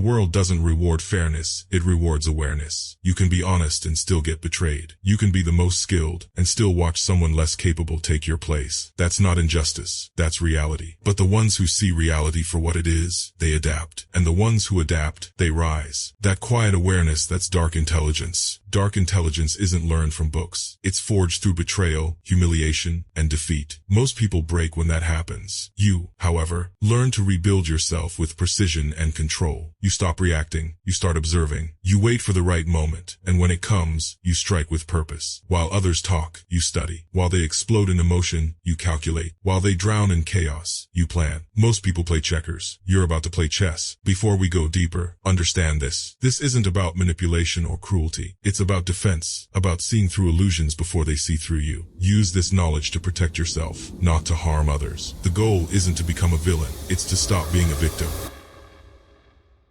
world doesn't reward fairness, it rewards awareness. You can be honest and still get betrayed. You can be the most skilled and still watch someone less capable take your place. That's not injustice, that's reality. But the ones who see reality for what it is, they adapt. And the ones who adapt, they rise. That quiet awareness, that's dark intelligence. Dark intelligence isn't learned from books. It's forged through betrayal, humiliation, and defeat. Most people break when that happens. You, however, learn to rebuild yourself with precision and control. You stop reacting, you start observing, you wait for the right moment, and when it comes, you strike with purpose. While others talk, you study. While they explode in emotion, you calculate. While they drown in chaos, you plan. Most people play checkers. You're about to play chess. Before we go deeper, understand this. This isn't about manipulation or cruelty. It's about defense, about seeing through illusions before they see through you. Use this knowledge to protect yourself, not to harm others. The goal isn't to become a villain, it's to stop being a victim.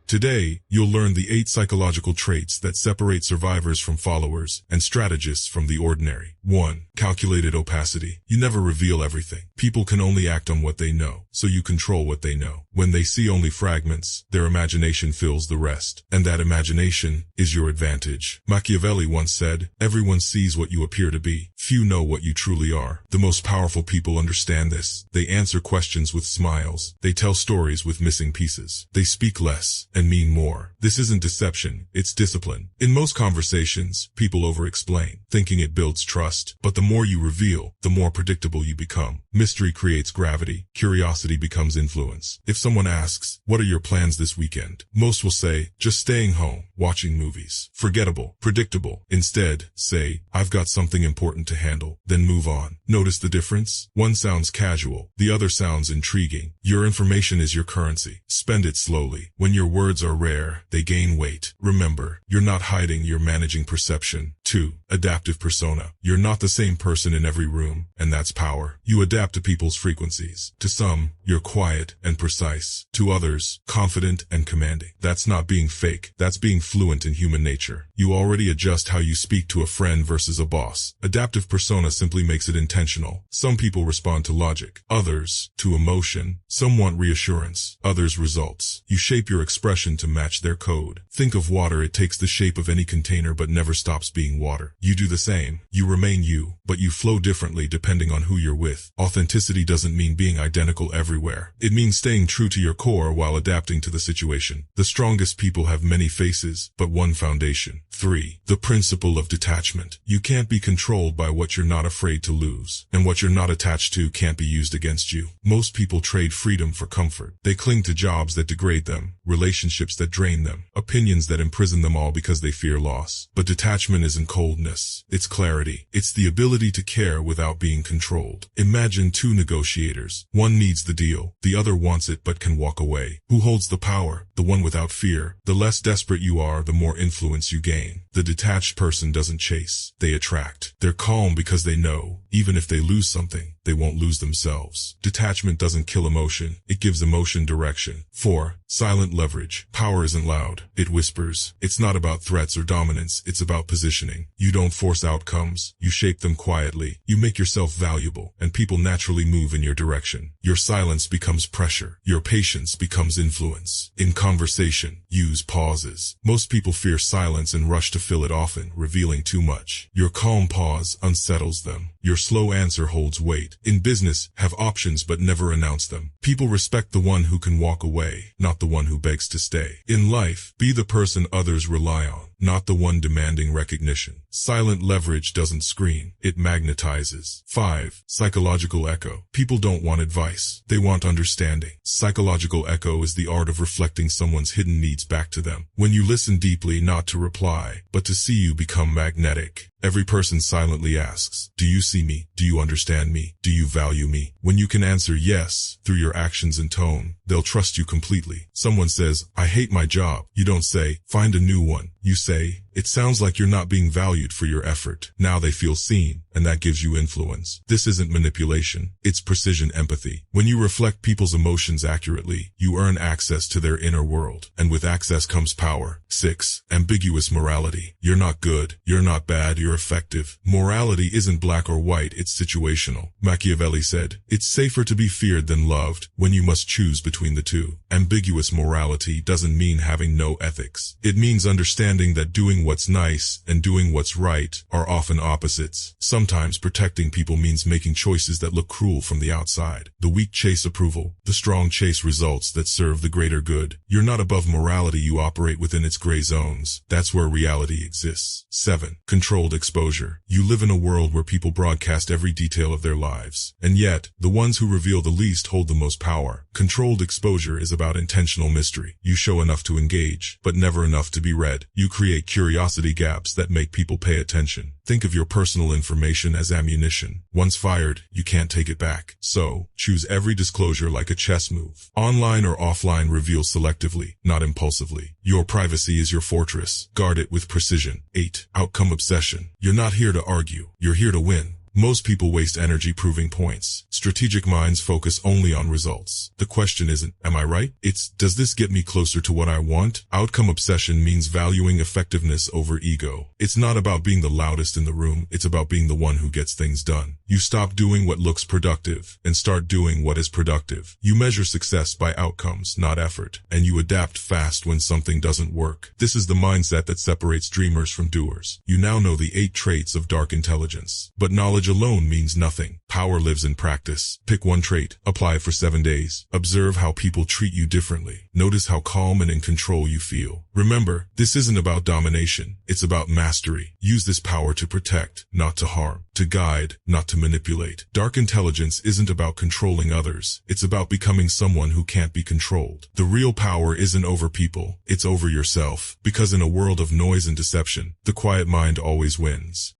Today, you'll learn the 8 psychological traits that separate survivors from followers and strategists from the ordinary. 1. Calculated opacity. You never reveal everything. People can only act on what they know, so you control what they know. When they see only fragments, their imagination fills the rest, and that imagination is your advantage. Machiavelli once said, "Everyone sees what you appear to be. Few know what you truly are." The most powerful people understand this. They answer questions with smiles. They tell stories with missing pieces. They speak less and mean more. This isn't deception, it's discipline. In most conversations, people over-explain, thinking it builds trust. But the more you reveal, the more predictable you become. Mystery creates gravity. Curiosity becomes influence. If someone asks, "What are your plans this weekend?" most will say, "Just staying home, watching movies." Forgettable, predictable. Instead, say, "I've got something important to handle." Then move on. Notice the difference? One sounds casual, the other sounds intriguing. Your information is your currency. Spend it slowly. When your words are rare, they gain weight. Remember, you're not hiding, you're managing perception. 2. Adaptive persona. You're not the same person in every room, and that's power. You adapt to people's frequencies. To some, you're quiet and precise. To others, confident and commanding. That's not being fake, that's being fluent in human nature. You already adjust how you speak to a friend versus a boss. Adaptive persona simply makes it intentional. Some people respond to logic, others to emotion. Some want reassurance, others results. You shape your expression to match their code. Think of water, it takes the shape of any container but never stops being water. You do the same. You remain you, but you flow differently depending on who you're with. Authenticity doesn't mean being identical everywhere. It means staying true to your core while adapting to the situation. The strongest people have many faces, but one foundation. 3. The principle of detachment. You can't be controlled by what you're not afraid to lose, and what you're not attached to can't be used against you. Most people trade freedom for comfort. They cling to jobs that degrade them, relationships that drain them, opinions that imprison them, all because they fear loss. But detachment isn't coldness, it's clarity. It's the ability to care without being controlled. Imagine 2 negotiators. One needs the deal, the other wants it but can walk away. Who holds the power? The one without fear. The less desperate you are, the more influence you gain. The detached person doesn't chase, they attract. They're calm because they know, even if they lose something, they won't lose themselves. Detachment doesn't kill emotion, it gives emotion direction. 4. Silent leverage. Power isn't loud, it whispers. It's not about threats or dominance, it's about positioning. You don't force outcomes, you shape them quietly. You make yourself valuable, and people naturally move in your direction. Your silence becomes pressure, your patience becomes influence. In conversation, use pauses. Most people fear silence and rush to fill it, often revealing too much. Your calm pause unsettles them. Your slow answer holds weight. In business, have options but never announce them. People respect the one who can walk away, not the one who begs to stay. In life, be the person others rely on, not the one demanding recognition. Silent leverage doesn't scream, it magnetizes. 5. Psychological echo. People don't want advice, they want understanding. Psychological echo is the art of reflecting someone's hidden needs back to them. When you listen deeply, not to reply, but to see, you become magnetic. Every person silently asks, "Do you see me? Do you understand me? Do you value me?" When you can answer yes, through your actions and tone, they'll trust you completely. Someone says, "I hate my job." You don't say, "Find a new one." You say, It sounds like you're not being valued for your effort. Now they feel seen, and that gives you influence. This isn't manipulation, it's precision empathy. When you reflect people's emotions accurately, you earn access to their inner world. And with access comes power. 6. Ambiguous morality. You're not good, you're not bad, you're effective. Morality isn't black or white, it's situational. Machiavelli said, it's safer to be feared than loved when you must choose between the two. Ambiguous morality doesn't mean having no ethics. It means understanding that doing what's nice and doing what's right are often opposites. Sometimes protecting people means making choices that look cruel from the outside. The weak chase approval, the strong chase results that serve the greater good. You're not above morality, you operate within its gray zones. That's where reality exists. 7. Controlled exposure. You live in a world where people broadcast every detail of their lives. And yet, the ones who reveal the least hold the most power. Controlled exposure is about intentional mystery. You show enough to engage, but never enough to be read. You create curiosity gaps that make people pay attention. Think of your personal information as ammunition. Once fired, you can't take it back. So, choose every disclosure like a chess move. Online or offline, reveal selectively, not impulsively. Your privacy is your fortress. Guard it with precision. 8. Outcome obsession. You're not here to argue. You're here to win. Most people waste energy proving points. Strategic minds focus only on results. The question isn't, am I right? It's, does this get me closer to what I want? Outcome obsession means valuing effectiveness over ego. It's not about being the loudest in the room, it's about being the one who gets things done. You stop doing what looks productive and start doing what is productive. You measure success by outcomes, not effort, and you adapt fast when something doesn't work. This is the mindset that separates dreamers from doers. You now know the 8 traits of dark intelligence, but knowledge alone means nothing. Power lives in practice. Pick one trait, apply it for 7 days. Observe how people treat you differently. Notice how calm and in control you feel. Remember, this isn't about domination. It's about mastery. Use this power to protect, not to harm. To guide, not to manipulate. Dark intelligence isn't about controlling others. It's about becoming someone who can't be controlled. The real power isn't over people. It's over yourself. Because in a world of noise and deception, the quiet mind always wins.